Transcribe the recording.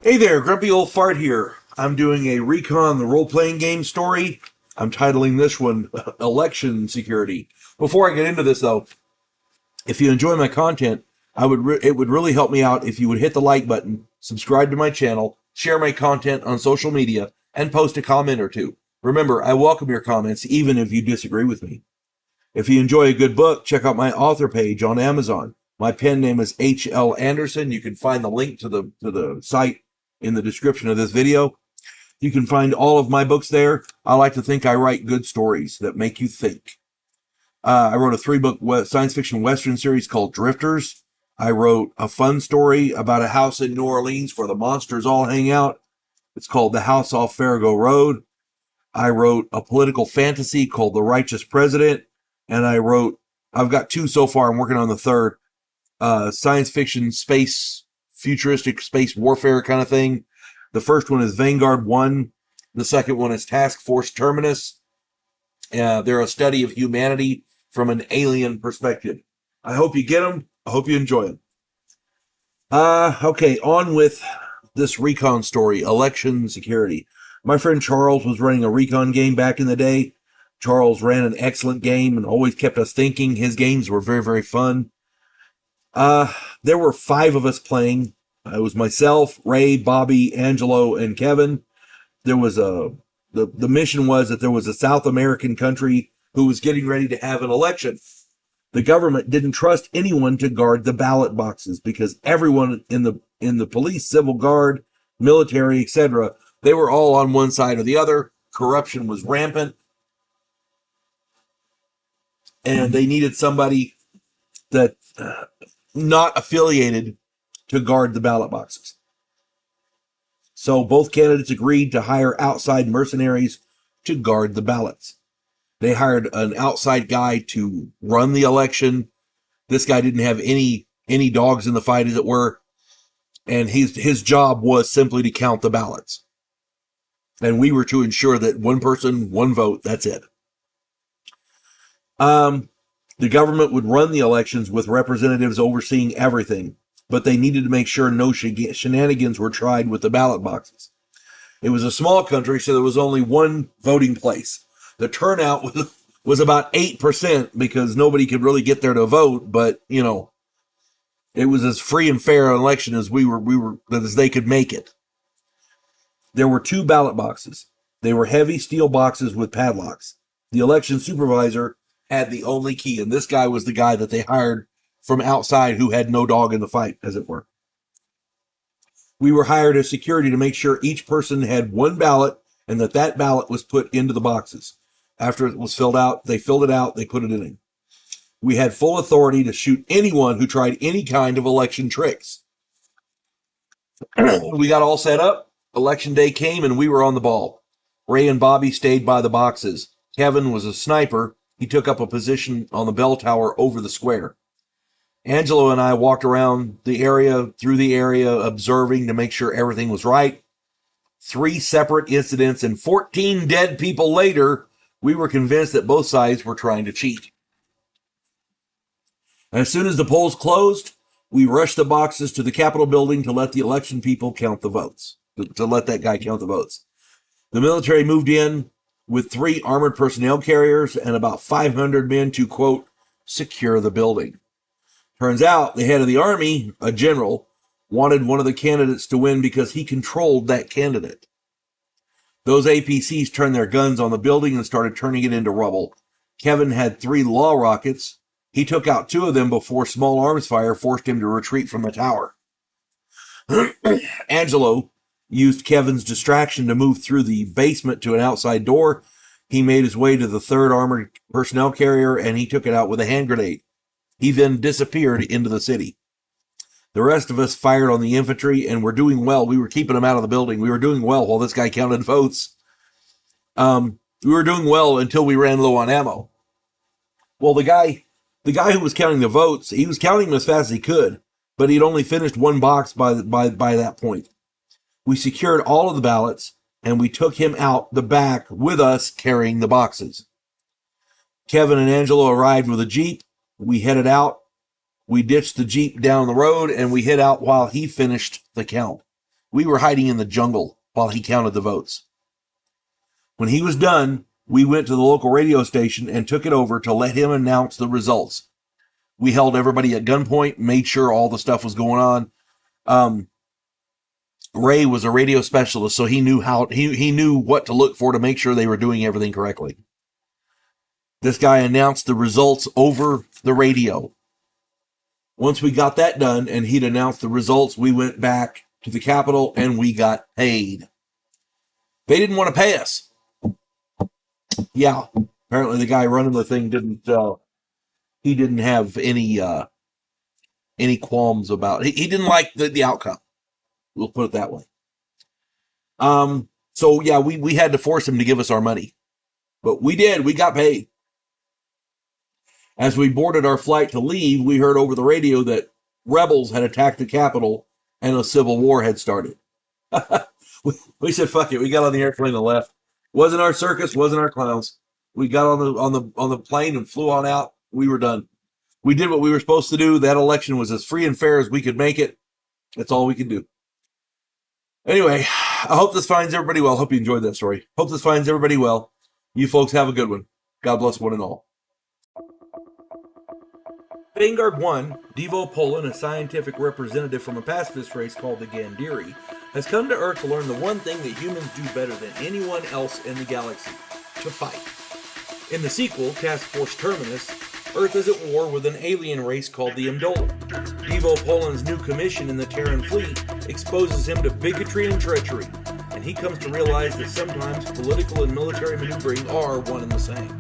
Hey there, Grumpy Old Fart here. I'm doing a Recon, the role-playing game story. I'm titling this one Election Security. Before I get into this, though, if you enjoy my content, it would really help me out if you would hit the like button, subscribe to my channel, share my content on social media, and post a comment or two. Remember, I welcome your comments, even if you disagree with me. If you enjoy a good book, check out my author page on Amazon. My pen name is H.L. Anderson. You can find the link to the site in the description of this video. You can find all of my books there. I like to think I write good stories that make you think. I wrote a 3-book science fiction Western series called Drifters. I wrote a fun story about a house in New Orleans where the monsters all hang out. It's called The House Off Farrago Road. I wrote a political fantasy called The Righteous President. And I've got 2 so far. I'm working on the 3rd. Science fiction futuristic space warfare kind of thing. The first one is Vanguard 1. The second one is Task Force Terminus. They're a study of humanity from an alien perspective. I hope you get them. I hope you enjoy them. Okay, on with this Recon story, Election Security. My friend Charles was running a Recon game back in the day. Charles ran an excellent game and always kept us thinking. His games were very, very fun. There were 5 of us playing. It was myself, Ray, Bobby, Angelo, and Kevin. There was the mission was that there was a South American country who was getting ready to have an election. The government didn't trust anyone to guard the ballot boxes because everyone in the police, civil guard, military, etc., they were all on one side or the other. Corruption was rampant. And they needed somebody that not affiliated to guard the ballot boxes. So both candidates agreed to hire outside mercenaries to guard the ballots. They hired an outside guy to run the election. This guy didn't have any dogs in the fight, as it were. And his job was simply to count the ballots. And we were to ensure that one person, one vote, that's it. The government would run the elections with representatives overseeing everything, but they needed to make sure no shenanigans were tried with the ballot boxes. It was a small country, so there was only one voting place. The turnout was about 8% because nobody could really get there to vote, but, you know, it was as free and fair an election as as they could make it. There were 2 ballot boxes. They were heavy steel boxes with padlocks. The election supervisor had the only key, and this guy was the guy that they hired from outside who had no dog in the fight, as it were. We were hired as security to make sure each person had one ballot and that ballot was put into the boxes. After it was filled out, they filled it out, they put it in. We had full authority to shoot anyone who tried any kind of election tricks. We got all set up. Election day came and we were on the ball. Ray and Bobby stayed by the boxes. Kevin was a sniper. He took up a position on the bell tower over the square. Angelo and I walked around through the area, observing to make sure everything was right. 3 separate incidents and 14 dead people later, we were convinced that both sides were trying to cheat. As soon as the polls closed, we rushed the boxes to the Capitol building to let the election people count the votes, to let that guy count the votes. The military moved in with 3 armored personnel carriers and about 500 men to, quote, secure the building. Turns out the head of the army, a general, wanted one of the candidates to win because he controlled that candidate. Those APCs turned their guns on the building and started turning it into rubble. Kevin had 3 law rockets. He took out 2 of them before small arms fire forced him to retreat from the tower. Angelo used Kevin's distraction to move through the basement to an outside door. He made his way to the 3rd armored personnel carrier and he took it out with a hand grenade. He then disappeared into the city. The rest of us fired on the infantry and were doing well. We were keeping them out of the building. We were doing well while this guy counted votes. We were doing well until we ran low on ammo. Well, the guy who was counting the votes, he was counting them as fast as he could, but he'd only finished 1 box by that point. We secured all of the ballots, and we took him out the back with us carrying the boxes. Kevin and Angelo arrived with a Jeep. We headed out. We ditched the Jeep down the road, and we hid out while he finished the count. We were hiding in the jungle while he counted the votes. When he was done, we went to the local radio station and took it over to let him announce the results. We held everybody at gunpoint, made sure all the stuff was going on. Ray was a radio specialist, so he knew he knew what to look for to make sure they were doing everything correctly. This guy announced the results over the radio. Once we got that done and he'd announced the results, we went back to the Capitol and we got paid. They didn't want to pay us. Yeah, apparently the guy running the thing didn't have any qualms about it. He didn't like the outcome. We'll put it that way. So yeah, we had to force him to give us our money, but we did. We got paid. As we boarded our flight to leave, we heard over the radio that rebels had attacked the Capitol and a civil war had started. We said, "Fuck it." We got on the airplane and left. Wasn't our circus, wasn't our clowns. We got on the plane and flew on out. We were done. We did what we were supposed to do. That election was as free and fair as we could make it. That's all we could do. Anyway, I hope this finds everybody well. Hope you enjoyed that story. Hope this finds everybody well. You folks have a good one. God bless one and all. Vanguard 1, Devo Polan, a scientific representative from a pacifist race called the Gandhiri, has come to Earth to learn the one thing that humans do better than anyone else in the galaxy: to fight. In the sequel, Task Force Terminus, Earth is at war with an alien race called the Amdola. Devo Polan's new commission in the Terran fleet exposes him to bigotry and treachery, and he comes to realize that sometimes political and military maneuvering are one and the same.